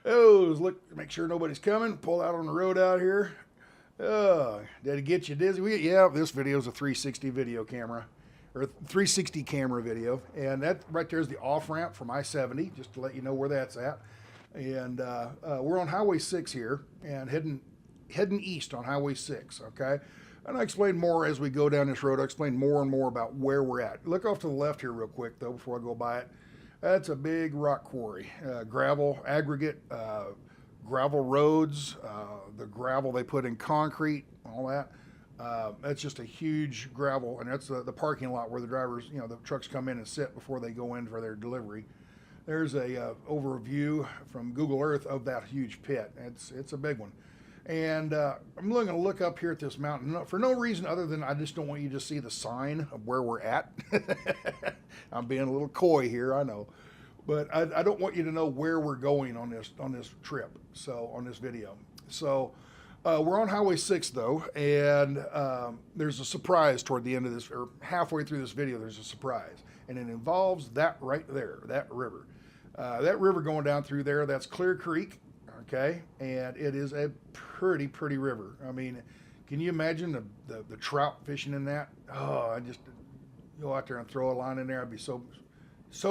Oh, look, make sure nobody's coming. Pull out on the road out here. Oh, did it get you dizzy? Yeah, this video is a 360 video camera, or 360 camera video. And that right there is the off ramp from I-70, just to let you know where that's at. And we're on Highway 6 here and heading east on Highway 6, okay? And I explain more as we go down this road. I explain more and more about where we're at. Look off to the left here real quick, though, before I go by it. That's a big rock quarry, gravel, aggregate, gravel roads, the gravel they put in concrete, all that. That's just a huge gravel, and that's the parking lot where the drivers, you know, the trucks come in and sit before they go in for their delivery. There's a overview from Google Earth of that huge pit. It's a big one. And I'm going to look up here at this mountain for no reason other than I just don't want you to see the sign of where we're at. I'm being a little coy here, I know. But I don't want you to know where we're going on this trip, so on this video. So we're on Highway 6, though, and there's a surprise toward the end of this, or halfway through this video, there's a surprise. And it involves that right there, that river. That river going down through there, that's Clear Creek. Okay, and it is a pretty river. I mean, can you imagine the trout fishing in that? Oh, I just go out there and throw a line in there. I'd be so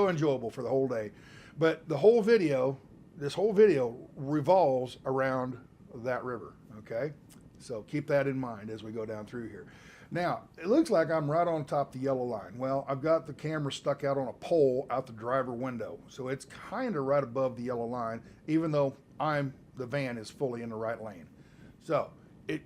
enjoyable for the whole day. But the whole video, this whole video revolves around that river. Okay, so keep that in mind as we go down through here. Now, it looks like I'm right on top of the yellow line. Well, I've got the camera stuck out on a pole out the driver window, so it's kind of right above the yellow line, even though the van is fully in the right lane. So it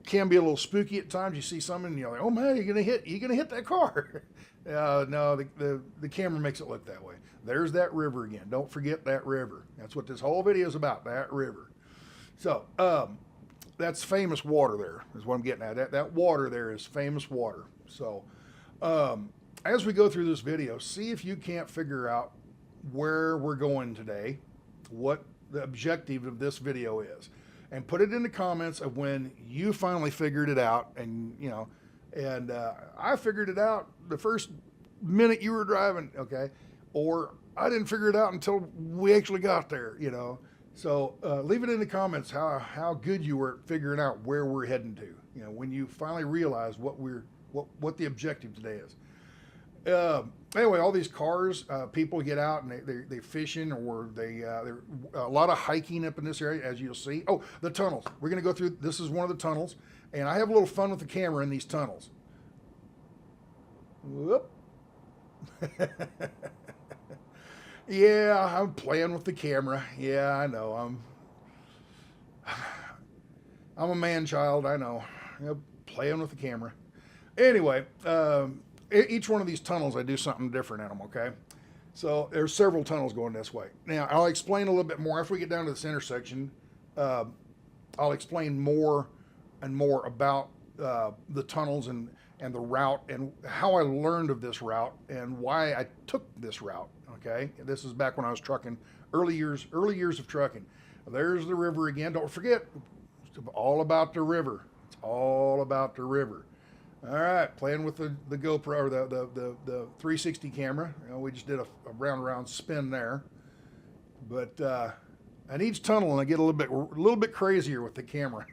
can be a little spooky at times. You see something and you're like, oh man, you're gonna hit that car. No, the camera makes it look that way. There's that river again. Don't forget that river. That's what this whole video is about, that river. So that's famous water there, is what I'm getting at. That water there is famous water. So as we go through this video, see if you can't figure out where we're going today, what the objective of this video is, and put it in the comments of when you finally figured it out. And you know, and I figured it out the first minute you were driving, okay, or I didn't figure it out until we actually got there, you know. So leave it in the comments how good you were at figuring out where we're heading to, you know, when you finally realize what the objective today is. Anyway, all these cars, people get out and they fishing, or they're a lot of hiking up in this area, as you'll see. Oh, the tunnels. We're going to go through. This is one of the tunnels, and I have a little fun with the camera in these tunnels. Whoop. Yeah, I'm playing with the camera. Yeah, I know. I'm a man child. I know. You know, playing with the camera. Anyway. Each one of these tunnels, I do something different in them, okay? So there's several tunnels going this way. Now, I'll explain a little bit more. After we get down to this intersection, I'll explain more and more about the tunnels and the route and how I learned of this route and why I took this route, okay? This is back when I was trucking, early years of trucking. There's the river again. Don't forget, it's all about the river. It's all about the river. All right, playing with the GoPro, or the 360 camera. You know, we just did a round spin there. But at each tunnel, I get a little bit crazier with the camera.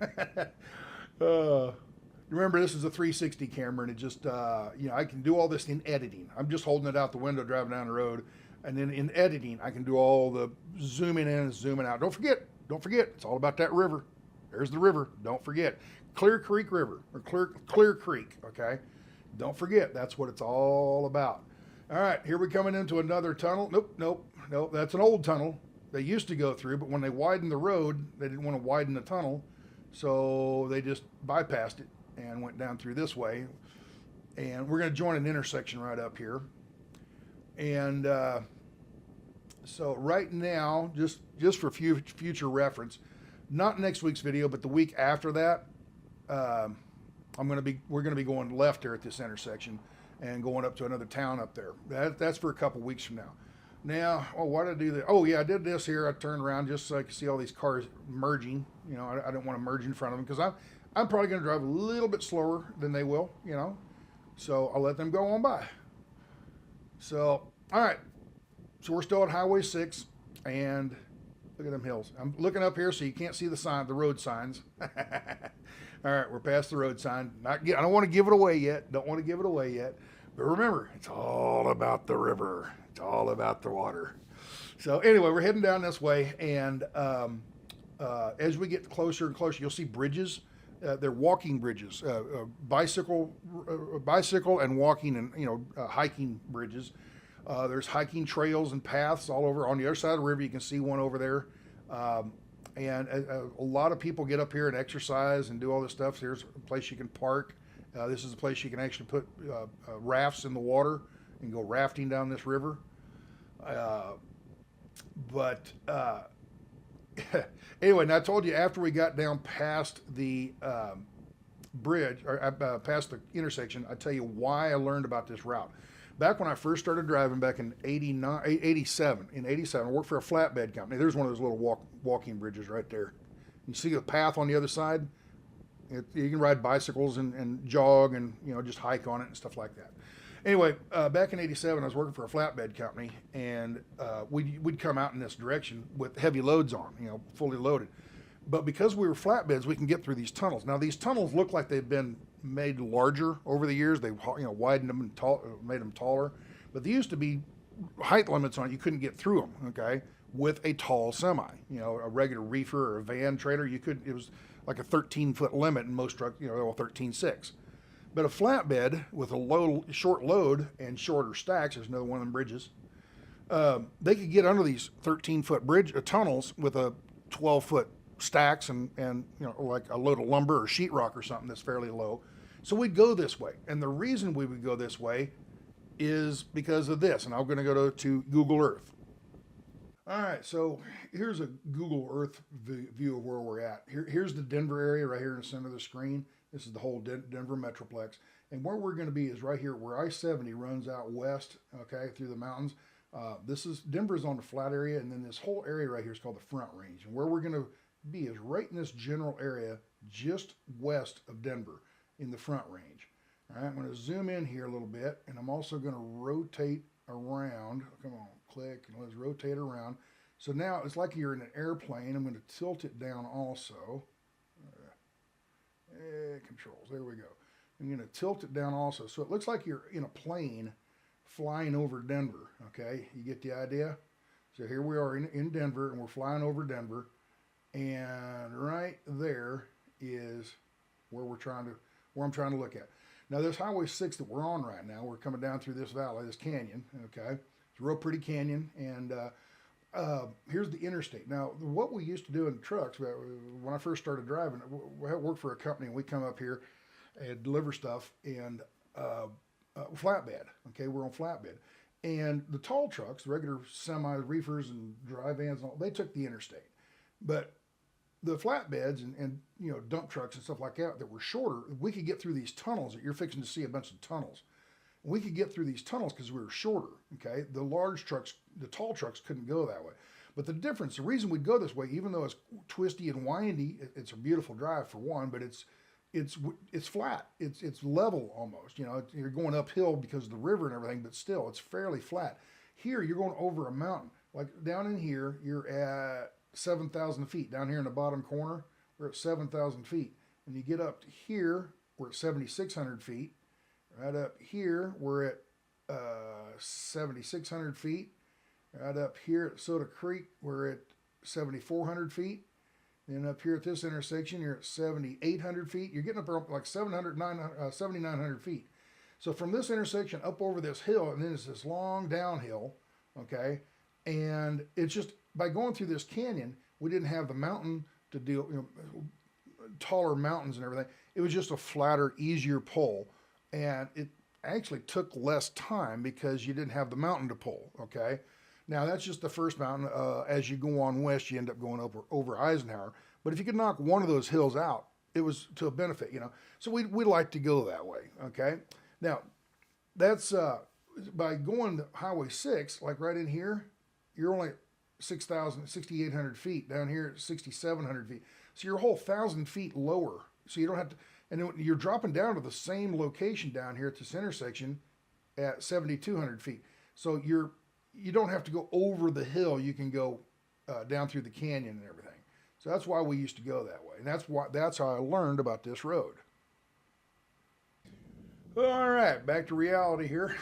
Remember, this is a 360 camera, and it just you know, I can do all this in editing. I'm just holding it out the window, driving down the road, and then in editing, I can do all the zooming in and zooming out. Don't forget, it's all about that river. There's the river. Don't forget. Clear Creek River, or Clear Creek, okay? Don't forget, that's what it's all about. All right, here we're coming into another tunnel. Nope, that's an old tunnel they used to go through, but when they widened the road, they didn't want to widen the tunnel, so they just bypassed it and went down through this way. And we're going to join an intersection right up here. And so right now, just for future reference, not next week's video, but the week after that, we're gonna be going left here at this intersection and going up to another town up there. That's for a couple weeks from now. Now, why did I do that? Oh yeah, I did this here. I turned around just so I could see all these cars merging. You know, I don't want to merge in front of them because I'm probably gonna drive a little bit slower than they will. You know, so I'll let them go on by. So all right, so we're still at Highway 6. And look at them hills. I'm looking up here so you can't see the road signs. All right, we're past the road sign. I don't want to give it away yet. Don't want to give it away yet. But remember, it's all about the river. It's all about the water. So anyway, we're heading down this way, and as we get closer and closer, you'll see bridges. They're walking bridges, bicycle and walking and hiking bridges. There's hiking trails and paths all over. On the other side of the river, you can see one over there. And a lot of people get up here and exercise and do all this stuff. Here's a place you can park. This is a place you can actually put rafts in the water and go rafting down this river. Anyway, now I told you after we got down past the bridge, or past the intersection, I tell you why I learned about this route. Back when I first started driving back in 87, I worked for a flatbed company. There's one of those little walking bridges right there. You see the path on the other side? You can ride bicycles and jog and just hike on it and stuff like that. Anyway, back in 87, I was working for a flatbed company, and we'd come out in this direction with heavy loads on, fully loaded. But because we were flatbeds, we can get through these tunnels. Now, these tunnels look like they've been made larger over the years. They've widened them and made them taller. But there used to be height limits on it. You couldn't get through them, okay, with a tall semi. A regular reefer or a van trailer, it was like a 13-foot limit in most trucks, 13.6. But a flatbed with a short load and shorter stacks, there's another one of them bridges, they could get under these 13-foot tunnels with a 12-foot stacks and like a load of lumber or sheetrock or something that's fairly low. So we'd go this way. And the reason we would go this way is because of this. And I'm going to go to Google Earth. All right, so here's a Google Earth view of where we're at. Here's the Denver area right here in the center of the screen. This is the whole Denver Metroplex. And where we're going to be is right here where I-70 runs out west, okay, through the mountains. Denver's on the flat area, and then this whole area right here is called the Front Range. And where we're going to be is right in this general area just west of Denver in the Front Range. All right, I'm going to zoom in here a little bit, and I'm also going to rotate around. Come on, click, and let's rotate around. So now it's like you're in an airplane. I'm going to tilt it down also. Controls, there we go. I'm going to tilt it down also. So it looks like you're in a plane flying over Denver, okay? You get the idea? So here we are in Denver, and we're flying over Denver. And right there is where I'm trying to look at. Now this Highway 6 that we're on right now, we're coming down through this valley, this canyon, okay? It's a real pretty canyon, and here's the interstate. Now, what we used to do in trucks, when I first started driving, we worked for a company, and we come up here and deliver stuff, and flatbed, okay? We're on flatbed. And the tall trucks, the regular semi reefers and dry vans, they took the interstate. But the flatbeds and dump trucks and stuff like that were shorter, we could get through these tunnels that you're fixing to see a bunch of tunnels. We could get through these tunnels because we were shorter, okay? The large trucks, the tall trucks couldn't go that way. But the reason we'd go this way, even though it's twisty and windy, it's a beautiful drive for one, but it's flat. It's level almost. You're going uphill because of the river and everything, but still, it's fairly flat. Here, you're going over a mountain. Like down in here, you're at 7,000 feet. Down here in the bottom corner, we're at 7,000 feet. And you get up to here, we're at 7,600 feet. Right up here, we're at 7,600 feet. Right up here at Soda Creek, we're at 7,400 feet. Then up here at this intersection, you're at 7,800 feet. You're getting up like 7,900 feet. So from this intersection up over this hill, and then it's this long downhill, okay? And it's just, by going through this canyon, we didn't have the mountain to deal, taller mountains and everything. It was just a flatter, easier pull. And it actually took less time because you didn't have the mountain to pull, okay? Now, that's just the first mountain. As you go on west, you end up going over Eisenhower. But if you could knock one of those hills out, it was to a benefit, So we like to go that way, okay? Now, that's by going to Highway 6, like right in here, you're only 6,800 feet. Down here, 6,700 feet. So you're a whole 1,000 feet lower. So you don't have to, and then you're dropping down to the same location down here at this intersection at 7,200 feet. So you don't have to go over the hill. You can go down through the canyon and everything. So that's why we used to go that way. And that's how I learned about this road. All right, back to reality here.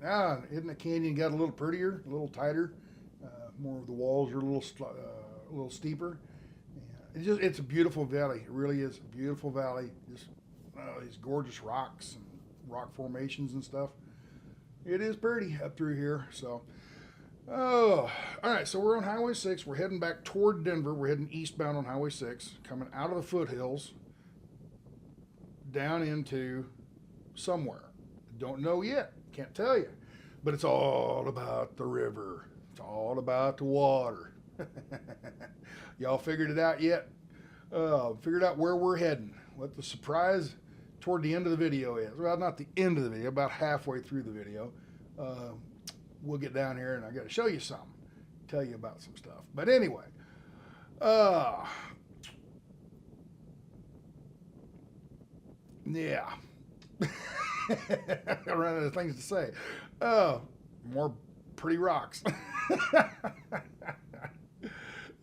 Now, isn't the canyon got a little prettier, a little tighter? More of the walls are a little steeper. Yeah, it's a beautiful valley. It really is a beautiful valley. Just these gorgeous rocks and rock formations and stuff. It is pretty up through here. So, all right. So we're on Highway 6. We're heading back toward Denver. We're heading eastbound on Highway 6, coming out of the foothills down into somewhere. Don't know yet. Can't tell you. But it's all about the river. It's all about the water. Y'all figured it out yet? Figured out where we're heading. What the surprise toward the end of the video is. Well, not the end of the video, about halfway through the video. We'll get down here and I got to show you something. Tell you about some stuff. But anyway. Yeah. I run out of things to say. More pretty rocks.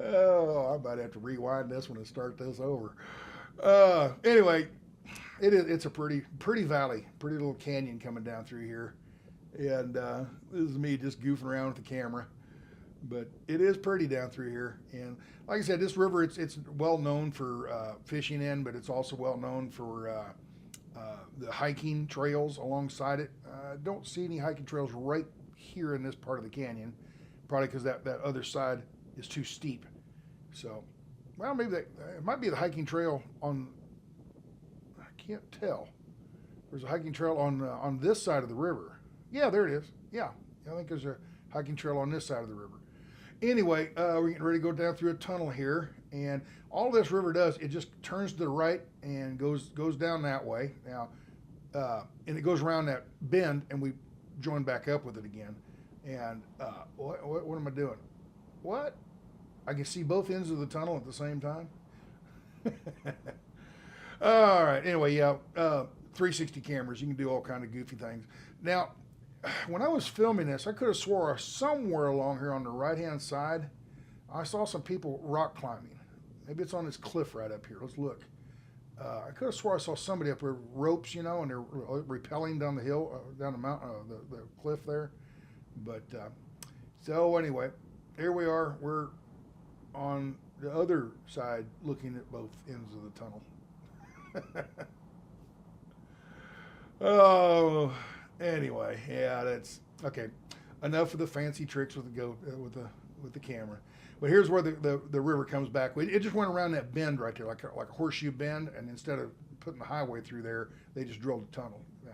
I might have to rewind this one and start this over. Anyway, it's a pretty valley, pretty little canyon coming down through here. And this is me just goofing around with the camera. But it is pretty down through here. And like I said, this river, it's well known for fishing in, but it's also well known for the hiking trails alongside it. Don't see any hiking trails right here in this part of the canyon, probably because that other side is too steep. So, well, maybe it might be the hiking trail on, I can't tell. There's a hiking trail on this side of the river. Yeah, there it is. Yeah, I think there's a hiking trail on this side of the river. Anyway, we're getting ready to go down through a tunnel here, and all this river does, it just turns to the right and goes down that way. Now, and it goes around that bend, and we join back up with it again. And what am I doing? What? I can see both ends of the tunnel at the same time. All right. Anyway, yeah, 360 cameras. You can do all kind of goofy things. Now, when I was filming this, I could have swore somewhere along here on the right-hand side, I saw some people rock climbing. Maybe it's on this cliff right up here. Let's look. I could have swore I saw somebody up there, ropes, and they're rappelling down the hill, down the mountain, the cliff there. But so anyway, here we are. We're on the other side, looking at both ends of the tunnel. Oh, anyway, yeah, that's okay. Enough of the fancy tricks with the camera. But here's where the river comes back. It just went around that bend right there, like a horseshoe bend, and instead of putting the highway through there, they just drilled a tunnel. Yeah,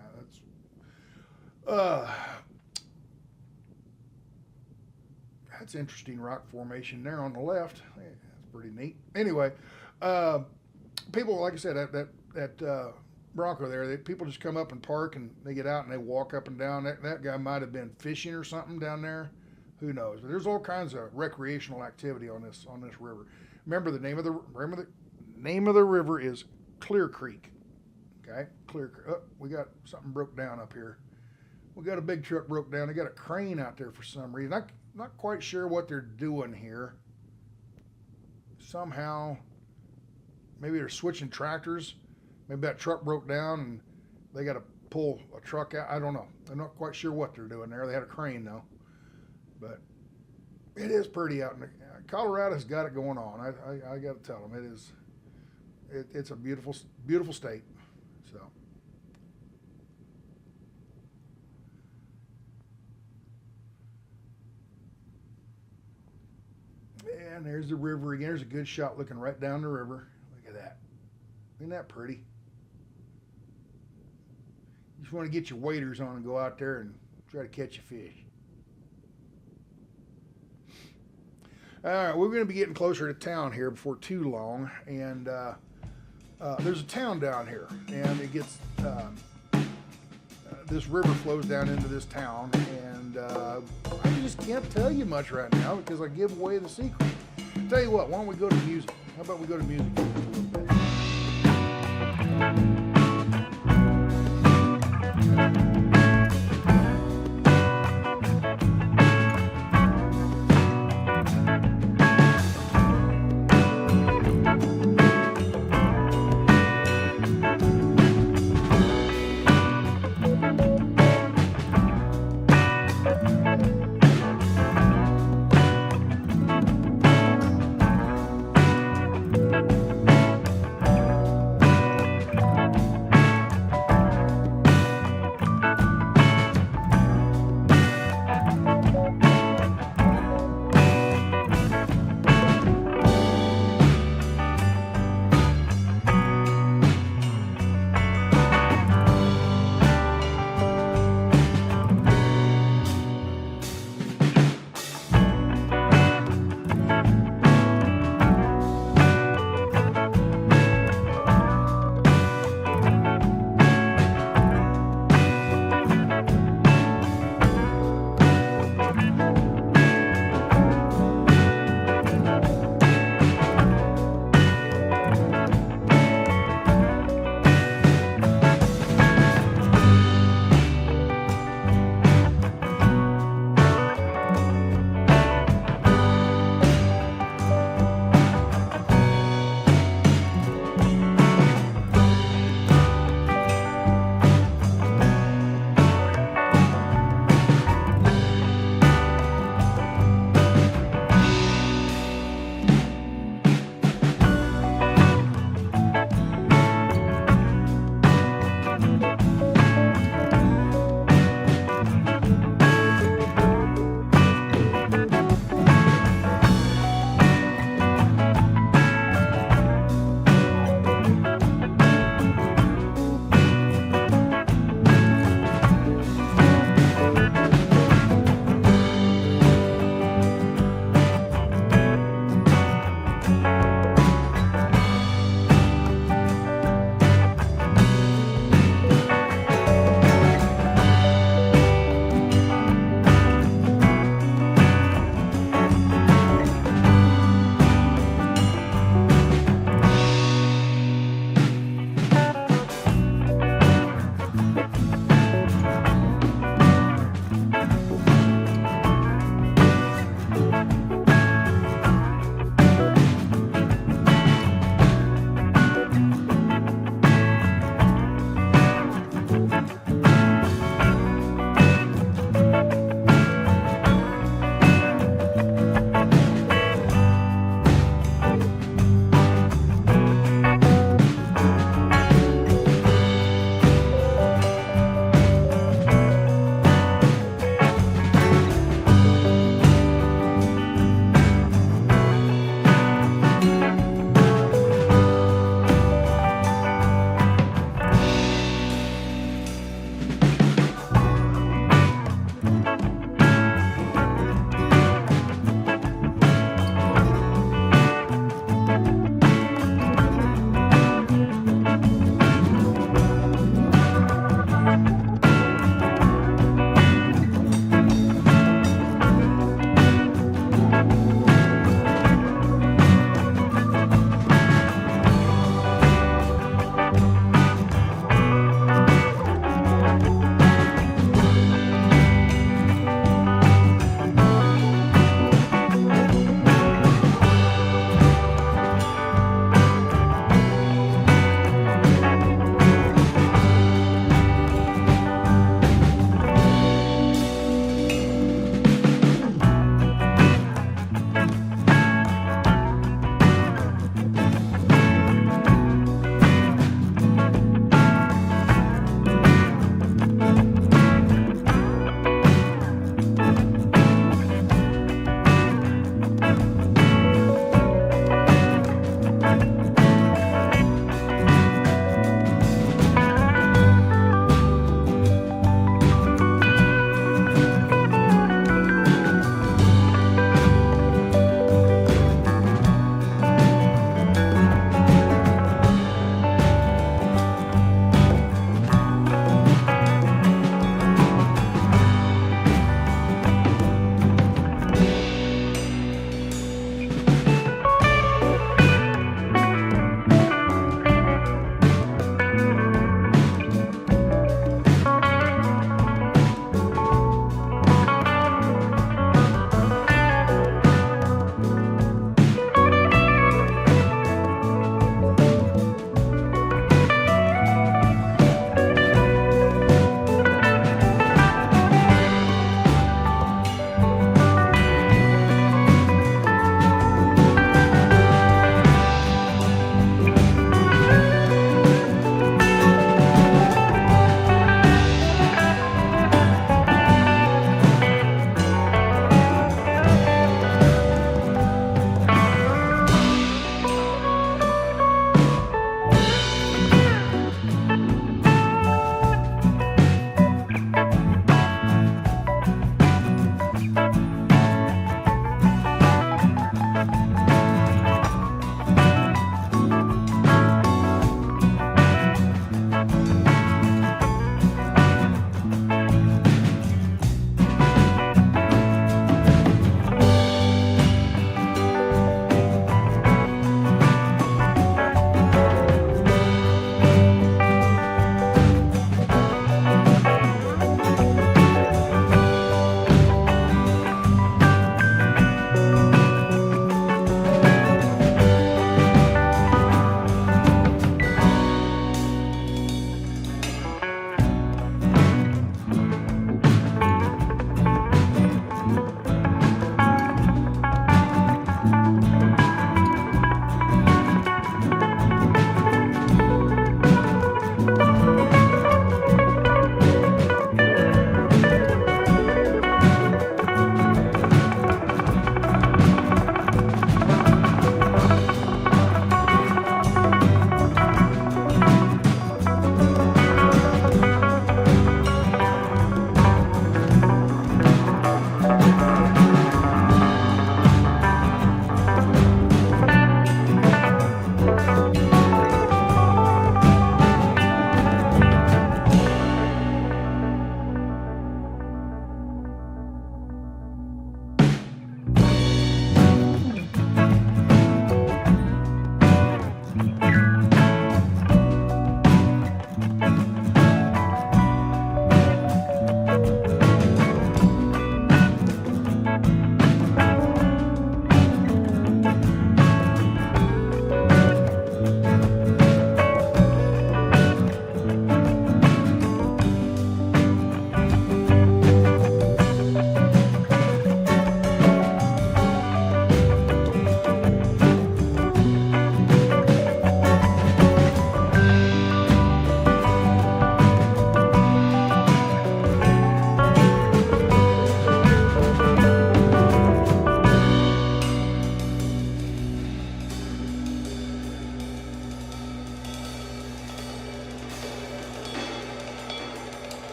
that's interesting rock formation there on the left. Yeah, that's pretty neat. Anyway, people, like I said, that Bronco there, people just come up and park, and they get out and they walk up and down. That guy might have been fishing or something down there. Who knows? But there's all kinds of recreational activity on this river. Remember the name of the river is Clear Creek. Okay, Clear Creek. Oh, we got something broke down up here. We got a big truck broke down. They got a crane out there for some reason. I'm not quite sure what they're doing here. Somehow, maybe they're switching tractors. Maybe that truck broke down and they got to pull a truck out. I don't know. I'm not quite sure what they're doing there. They had a crane though. But it is pretty out in Colorado's got it going on. I got to tell them it's a beautiful state. So and there's the river again. There's a good shot looking right down the river. Look at that. Isn't that pretty? You just want to get your waders on and go out there and try to catch a fish. All right, we're going to be getting closer to town here before too long, and there's a town down here, and it gets this river flows down into this town, and I just can't tell you much right now because I give away the secret. Tell you what, why don't we go to music? How about we go to music for a little bit?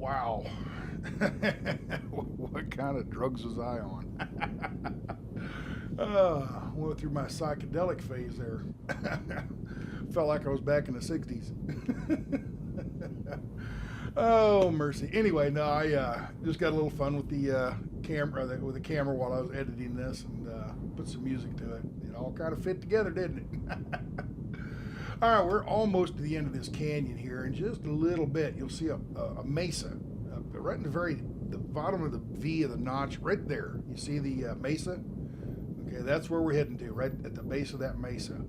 Wow. What kind of drugs was I on? Went through my psychedelic phase there. Felt like I was back in the 60s. Oh, mercy. Anyway, no, I just got a little fun with the camera while I was editing this, and put some music to it. It all kind of fit together, didn't it? All right, we're almost to the end of this canyon here. In just a little bit, you'll see a mesa right in the bottom of the V of the notch, right there. You see the mesa? Okay, that's where we're heading to, right at the base of that mesa.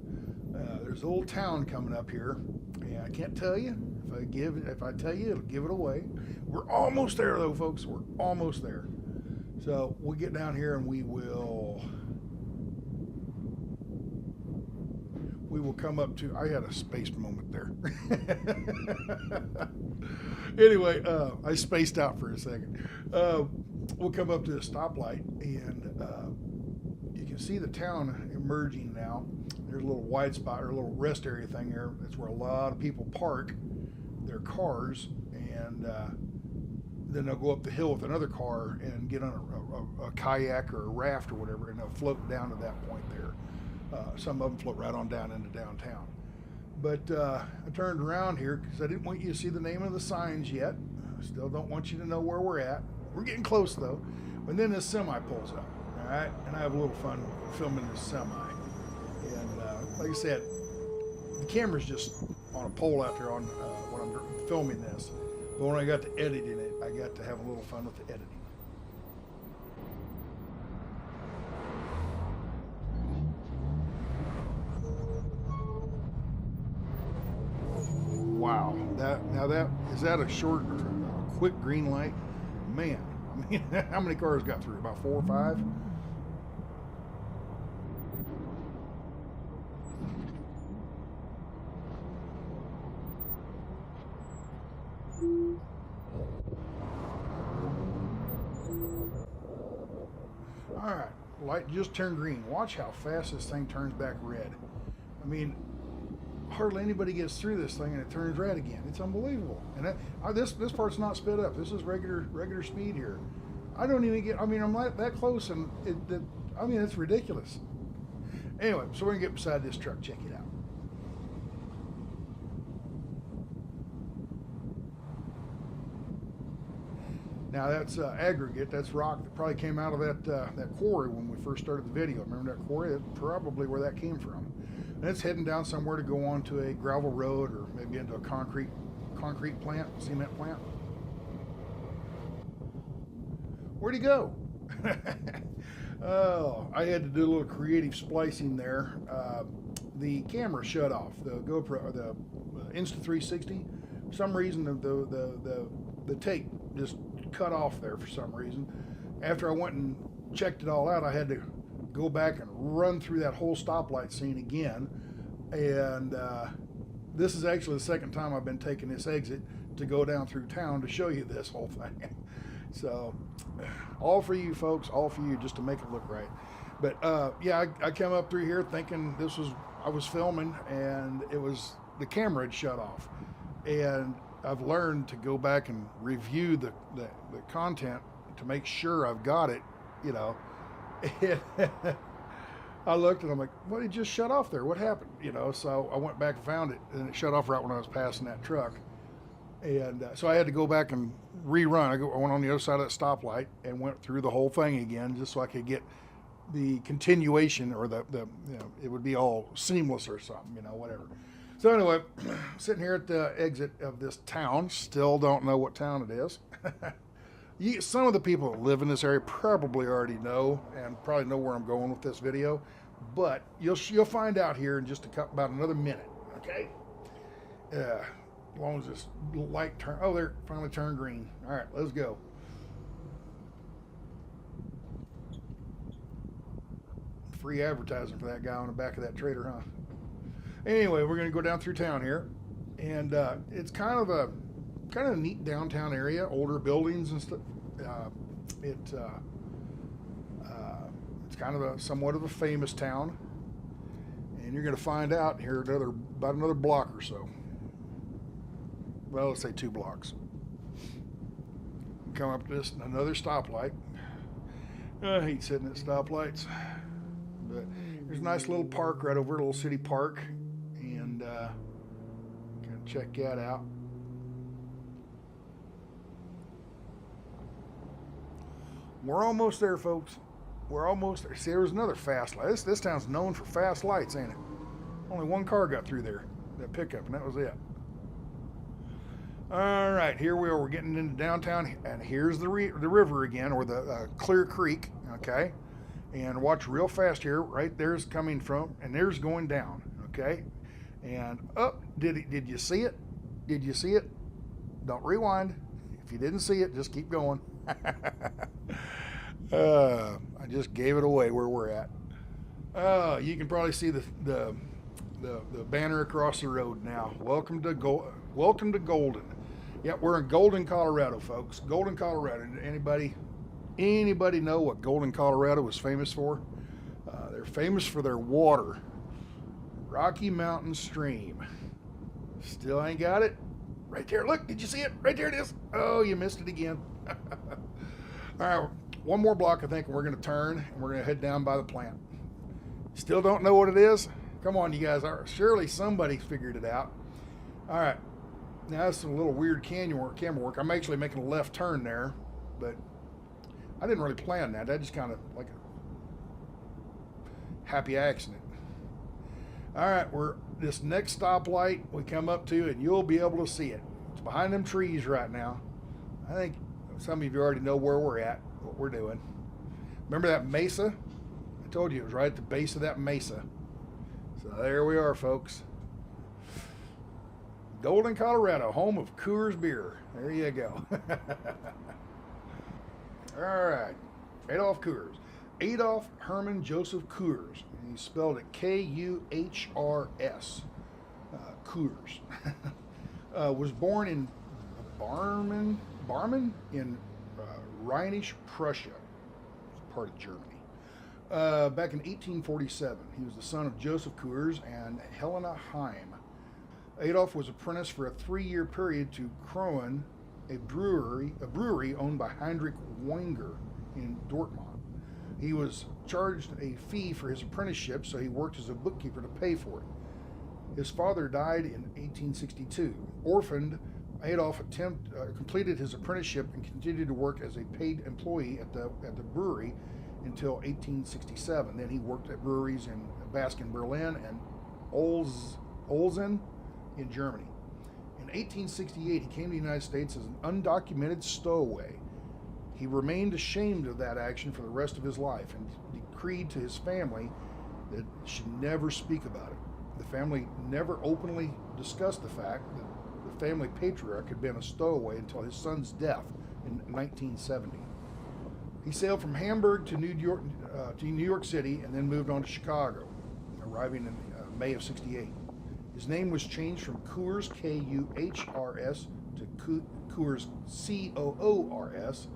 There's a little town coming up here, and I can't tell you. If I tell you, it'll give it away. We're almost there, though, folks. We're almost there. So we'll get down here, and we will come up to. I had a space moment there. Anyway, I spaced out for a second. We'll come up to the stoplight, and you can see the town emerging now. There's a little wide spot or a little rest area thing there. That's where a lot of people park their cars, and then they'll go up the hill with another car and get on a kayak or a raft or whatever, and they'll float down to that point there. Some of them float right on down into downtown. But I turned around here because I didn't want you to see the name of the signs yet. I still don't want you to know where we're at. We're getting close, though. And then this semi pulls up, all right? And I have a little fun filming this semi. And like I said, the camera's just on a pole out there on when I'm filming this. But when I got to editing it, I got to have a little fun with the editing. Wow, is that a short or a quick green light? Man, I mean, how many cars got through? About 4 or 5? All right, light just turned green. Watch how fast this thing turns back red. I mean, hardly anybody gets through this thing and it turns red again. It's unbelievable. And this part's not sped up. This is regular speed here. I don't even get. I mean, I'm that close, and I mean, it's ridiculous. Anyway, so we're gonna get beside this truck. Check it out. Now that's aggregate. That's rock that probably came out of that quarry when we first started the video. Remember that quarry? That's probably where that came from. And it's heading down somewhere to go on to a gravel road or maybe into a concrete plant, cement plant. Where'd he go? Oh, I had to do a little creative splicing there. The camera shut off. The GoPro, or the Insta360. For some reason, the tape just cut off there for some reason. After I went and checked it all out, I had to go back and run through that whole stoplight scene again. And this is actually the second time I've been taking this exit to go down through town to show you this whole thing. So all for you folks, all for you, just to make it look right. But yeah, I came up through here thinking I was filming, and the camera had shut off. And I've learned to go back and review the content to make sure I've got it, you know. I looked and I'm like, well, it just shut off there. What happened? You know, so I went back and found it, and it shut off right when I was passing that truck. And so I had to go back and rerun. I went on the other side of that stoplight and went through the whole thing again just so I could get the continuation, or the you know, it would be all seamless or something, you know, whatever. So anyway, sitting here at the exit of this town, still don't know what town it is. Some of the people that live in this area probably already know, and probably know where I'm going with this video, but you'll find out here in just about another minute, okay? As long as this light there finally turned green. All right, let's go. Free advertising for that guy on the back of that trailer, huh? Anyway, we're going to go down through town here, and it's kind of a neat downtown area, older buildings and stuff. It's kind of somewhat of a famous town, and you're going to find out here about another block or so. Well, let's say 2 blocks. come up to this another stoplight. I hate sitting at stoplights, but there's a nice little park right over, a little city park, and gonna check that out. We're almost there, folks. We're almost there. See, there was another fast light. This town's known for fast lights, ain't it? Only one car got through there, that pickup, and that was it. All right, here we are. We're getting into downtown, and here's the river again, or the Clear Creek, okay? And watch real fast here. Right there's coming from, and there's going down, okay? And up, did you see it? Did you see it? Don't rewind. If you didn't see it, just keep going. I just gave it away where we're at. You can probably see the banner across the road now. Welcome to Golden. Yeah, we're in Golden, Colorado, folks. Golden, Colorado. Anybody know what Golden, Colorado is famous for? They're famous for their water. Rocky Mountain Stream. Still ain't got it? Right there. Look, did you see it? Right there it is. Oh, you missed it again. All right, one more block, I think, and we're going to turn, and we're going to head down by the plant. Still don't know what it is? Come on, you guys. Surely somebody figured it out. All right. Now, that's some little weird camera work. I'm actually making a left turn there, but I didn't really plan that. That just kind of like a happy accident. All right, this next stoplight we come up to, and you'll be able to see it. It's behind them trees right now. I think some of you already know where we're at, what we're doing. Remember that mesa? I told you it was right at the base of that mesa. So there we are, folks. Golden, Colorado, home of Coors beer. There you go. All right, Adolf Coors. Adolf Herman Joseph Coors. He spelled it K-U-H-R-S. Coors. Was born in Barmen in Rhenish Prussia. It's part of Germany. Back in 1847, he was the son of Joseph Coors and Helena Heim. Adolf was apprenticed for a 3-year period to Kronen, a brewery owned by Heinrich Wenger in Dortmund. He was charged a fee for his apprenticeship, so he worked as a bookkeeper to pay for it. His father died in 1862. Orphaned, Adolf completed his apprenticeship and continued to work as a paid employee at the brewery until 1867. Then he worked at breweries in Baskin, Berlin, and Olsen in Germany. In 1868, he came to the United States as an undocumented stowaway. He remained ashamed of that action for the rest of his life and decreed to his family that he should never speak about it. The family never openly discussed the fact that the family patriarch had been a stowaway until his son's death in 1970. He sailed from Hamburg to New York City and then moved on to Chicago, arriving in May of '68. His name was changed from Coors, K-U-H-R-S, to Coors, C-O-O-R-S.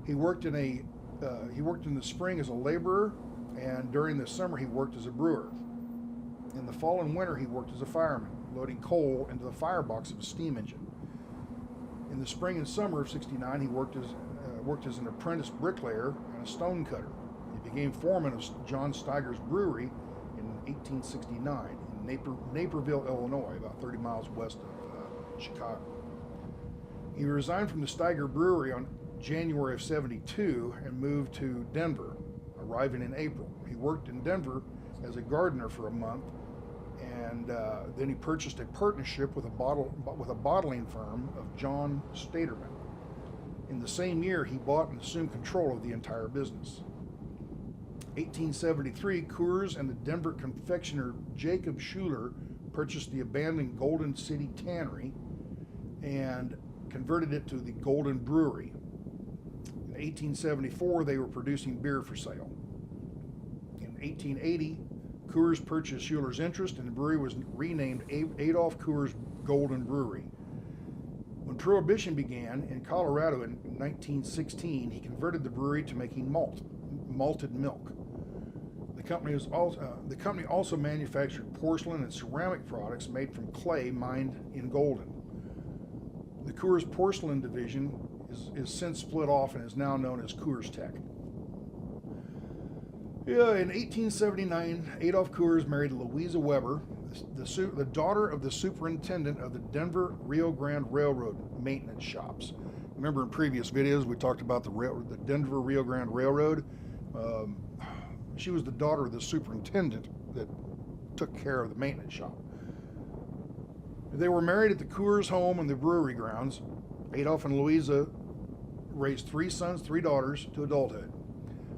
He worked in the spring as a laborer, and during the summer he worked as a brewer. In the fall and winter he worked as a fireman, loading coal into the firebox of a steam engine. In the spring and summer of '69 he worked as an apprentice bricklayer and a stone cutter. He became foreman of John Steiger's Brewery in 1869 in Naperville, Illinois, about 30 miles west of Chicago. He resigned from the Steiger Brewery on January of '72 and moved to Denver, arriving in April. He worked in Denver as a gardener for a month, and then he purchased a partnership with a bottling firm of John Staterman. In the same year, he bought and assumed control of the entire business. 1873, Coors and the Denver confectioner Jacob Schuler purchased the abandoned Golden City Tannery and converted it to the Golden Brewery. In 1874, they were producing beer for sale. In 1880, Coors purchased Schuler's interest, and the brewery was renamed Adolph Coors Golden Brewery. When Prohibition began in Colorado in 1916, he converted the brewery to making malted milk. The company also manufactured porcelain and ceramic products made from clay mined in Golden. The Coors porcelain division is since split off and is now known as Coors Tech. Yeah, in 1879, Adolf Coors married Louisa Weber, the daughter of the superintendent of the Denver Rio Grande Railroad maintenance shops. Remember in previous videos we talked about the Denver Rio Grande Railroad. She was the daughter of the superintendent that took care of the maintenance shop. They were married at the Coors home in the brewery grounds. Adolf and Louisa raised 3 sons, 3 daughters to adulthood,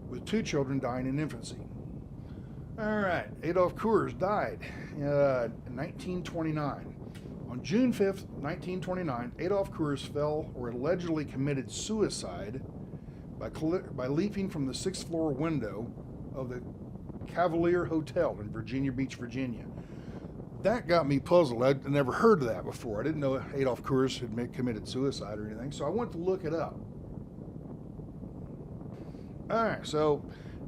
with 2 children dying in infancy. All right, Adolf Coors died in 1929. On June 5th, 1929, Adolf Coors fell or allegedly committed suicide by leaping from the 6th floor window of the Cavalier Hotel in Virginia Beach, Virginia. That got me puzzled. I'd never heard of that before. I didn't know Adolf Coors had committed suicide or anything, so I went to look it up. All right, so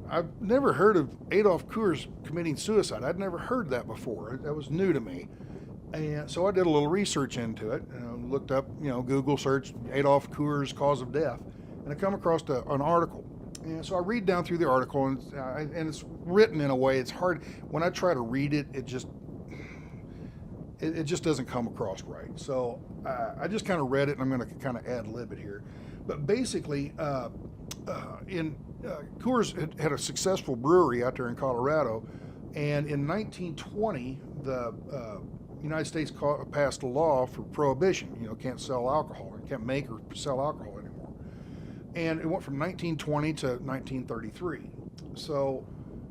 I've never heard of Adolf Coors committing suicide. I'd never heard that before. That was new to me. And so I did a little research into it, looked up, Google search Adolf Coors cause of death, and I come across an article. And so I read down through the article, and it's written in a way it's hard. When I try to read it, it just doesn't come across right. So I just kind of read it, and I'm going to kind of ad-lib it here. But basically, Coors had a successful brewery out there in Colorado, and in 1920, the United States passed a law for prohibition. Can't sell alcohol, can't make or sell alcohol anymore. And it went from 1920 to 1933. So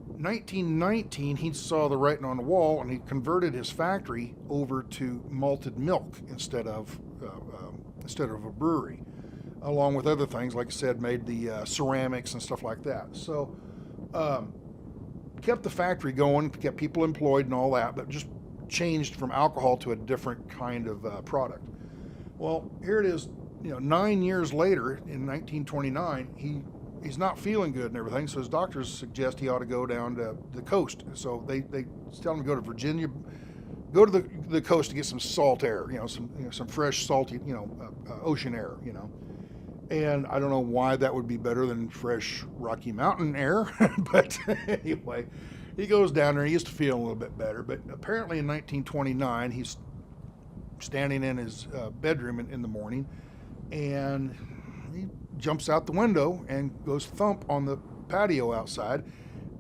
1919, he saw the writing on the wall, and he converted his factory over to malted milk instead of a brewery, along with other things, like I said, made the ceramics and stuff like that. So kept the factory going, kept people employed and all that, but just changed from alcohol to a different kind of product. Well, here it is, 9 years later in 1929, he's not feeling good and everything, so his doctors suggest he ought to go down to the coast. So they tell him to go to Virginia, go to the coast to get some salt air, some fresh, salty, ocean air, And I don't know why that would be better than fresh Rocky Mountain air, but anyway, he goes down there. He used to feel a little bit better, but apparently in 1929, he's standing in his bedroom in the morning, and he jumps out the window and goes thump on the patio outside,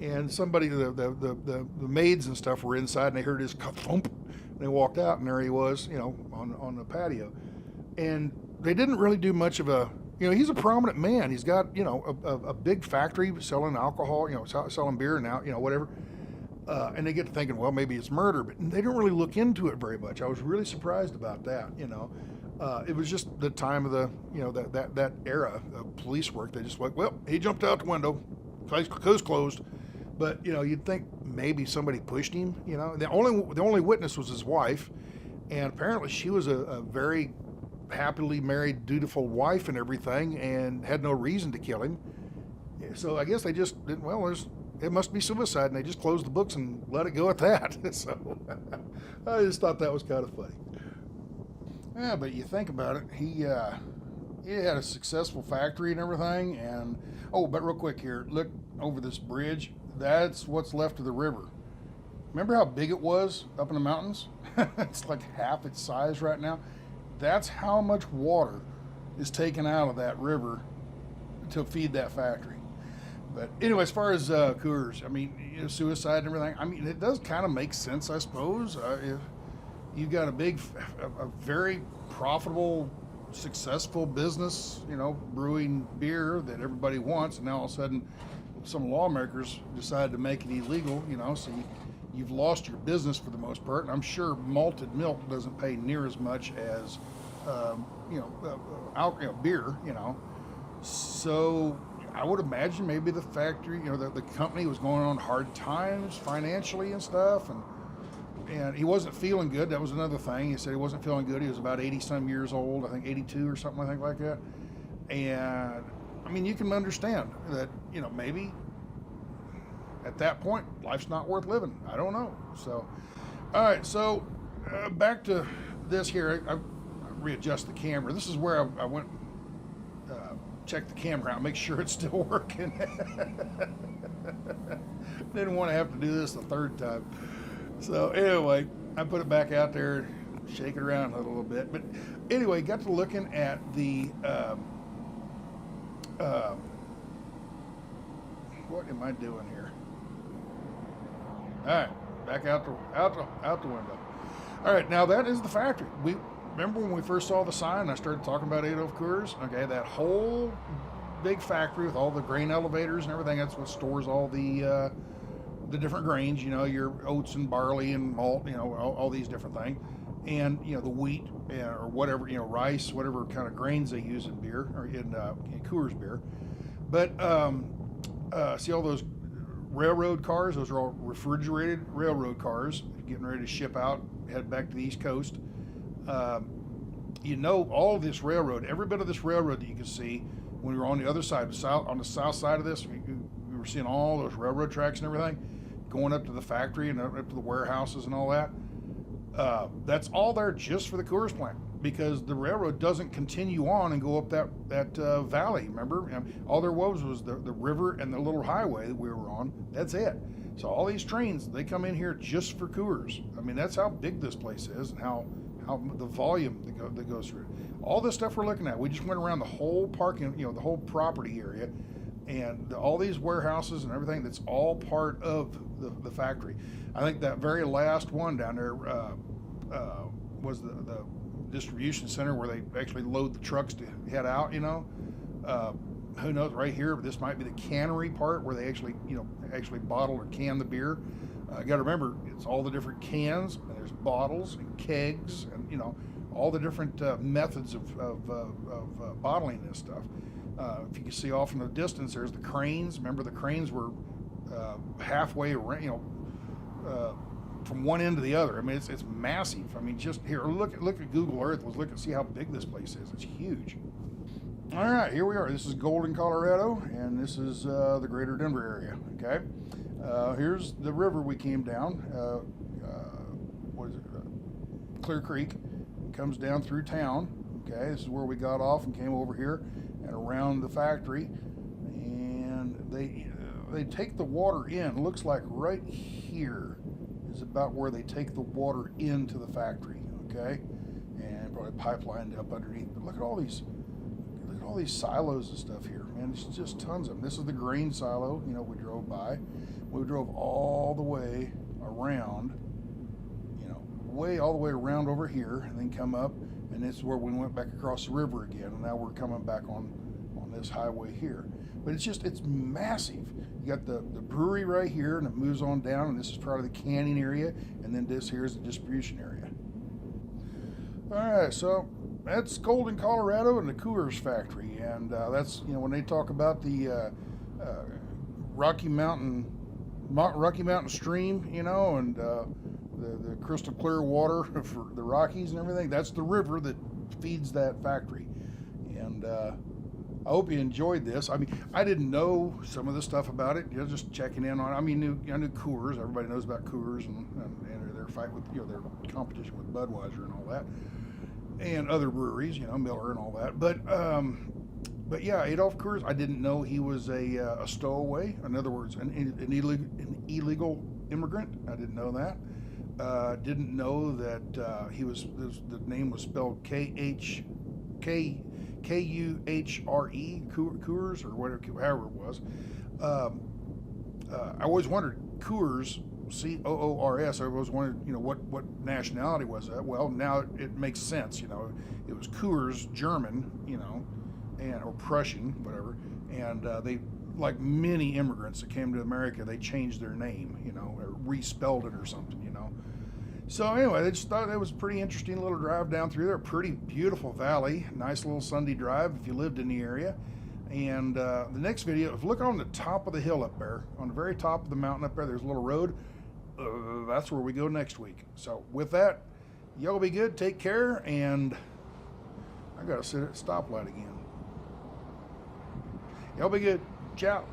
and somebody, the maids and stuff were inside, and they heard his thump, and they walked out, and there he was, on the patio. And they didn't really do much of a, he's a prominent man. He's got, a big factory selling alcohol, selling beer now, whatever. And they get to thinking, well, maybe it's murder, but they didn't really look into it very much. I was really surprised about that, It was just the time of the, that era of police work. They just went, well, he jumped out the window, coast closed. But, you'd think maybe somebody pushed him, The only witness was his wife, and apparently she was a very happily married, dutiful wife and everything, and had no reason to kill him. So I guess they just didn't, it must be suicide, and they just closed the books and let it go at that. So I just thought that was kind of funny. Yeah, but you think about it, he had a successful factory and everything, and but real quick here, look over this bridge. That's what's left of the river. Remember how big it was up in the mountains? It's like half its size right now. That's how much water is taken out of that river to feed that factory. But anyway, as far as Coors, suicide and everything, it does kind of make sense, I suppose. If you've got a very profitable, successful business, brewing beer that everybody wants, and now all of a sudden some lawmakers decide to make it illegal, so you've lost your business for the most part. And I'm sure malted milk doesn't pay near as much as, beer, So I would imagine maybe the factory, the company was going on hard times financially and stuff, and he wasn't feeling good. That was another thing. He said he wasn't feeling good. He was about 80-some years old, I think 82 or something, I think like that. And you can understand that, maybe at that point, life's not worth living. I don't know. So, all right. So back to this here. I readjust the camera. This is where I went check the camera out, make sure it's still working. Didn't want to have to do this the third time. So anyway, I put it back out there, shake it around a little bit. But anyway, got to looking at the what am I doing here? All right, back out the window. All right, now that is the factory. We remember when we first saw the sign, I started talking about Adolf Coors. Okay, that whole big factory with all the grain elevators and everything. That's what stores all the different grains. You know, your oats and barley and malt. You know, all these different things, and you know the wheat or whatever. You know, rice, whatever kind of grains they use in beer or in Coors beer. But see all those railroad cars? Those are all refrigerated railroad cars getting ready to ship out, head back to the East Coast. You know, all of this railroad, every bit of this railroad that you can see when we were on the other side, on the south side of this, we were seeing all those railroad tracks and everything going up to the factory and up to the warehouses and all that. That's all there just for the Coors plant, because the railroad doesn't continue on and go up that valley. Remember, all there was the river and the little highway that we were on. That's it. So all these trains, they come in here just for Coors. I mean, that's how big this place is and how the volume that goes through it. All this stuff we're looking at, we just went around the whole parking, you know, the whole property area, and all these warehouses and everything. That's all part of the factory. I think that very last one down there was the distribution center where they actually load the trucks to head out. You know, who knows? Right here, this might be the cannery part where they actually bottle or can the beer. You got to remember, it's all the different cans, and there's bottles and kegs, and you know, all the different methods of bottling this stuff. If you can see off in the distance, there's the cranes. Remember, the cranes were halfway around, you know, from one end to the other. I mean, it's massive. I mean, just here, look at Google Earth. See how big this place is. It's huge. All right, here we are. This is Golden, Colorado, and this is the greater Denver area. Okay. Here's the river we came down. What is it? Clear Creek. It comes down through town. Okay, this is where we got off and came over here and around the factory. And they take the water in. It looks like right here is about where they take the water into the factory. Okay, and probably pipelined up underneath. But look at all these silos and stuff here, man. It's just tons of them. This is the grain silo, you know, we drove by. We drove all the way around, you know, all the way around over here, and then come up, and this is where we went back across the river again, and now we're coming back on this highway here. But it's massive. You got the brewery right here, and it moves on down, and this is part of the canning area, and then this here is the distribution area. All right, so that's Golden, Colorado, and the Coors factory, and that's, you know, when they talk about the Rocky Mountain stream, you know, and the crystal clear water for the Rockies and everything. That's the river that feeds that factory, and I hope you enjoyed this. I mean, I didn't know some of the stuff about it. You know, just checking in on it. I mean, I knew Coors. Everybody knows about Coors and their fight with, you know, their competition with Budweiser and all that, and other breweries, you know, Miller and all that. But yeah, Adolf Coors, I didn't know he was a stowaway. In other words, an illegal immigrant. I didn't know that. Didn't know that the name was spelled Kuhre, Coors, or whatever, however it was. I always wondered, Coors, Coors. I always wondered, you know, what nationality was that? Well, now it makes sense. You know, it was Coors, German, you know, or Prussian, whatever. And they, like many immigrants that came to America, they changed their name, you know, or respelled it or something, you know. So anyway, they just thought it was a pretty interesting little drive down through there. Pretty beautiful valley, nice little Sunday drive if you lived in the area. And the next video, if you look on the top of the hill up there, on the very top of the mountain up there, there's a little road. That's where we go next week. So with that, y'all be good, take care, and I gotta sit at a stoplight again. Y'all be good. Ciao.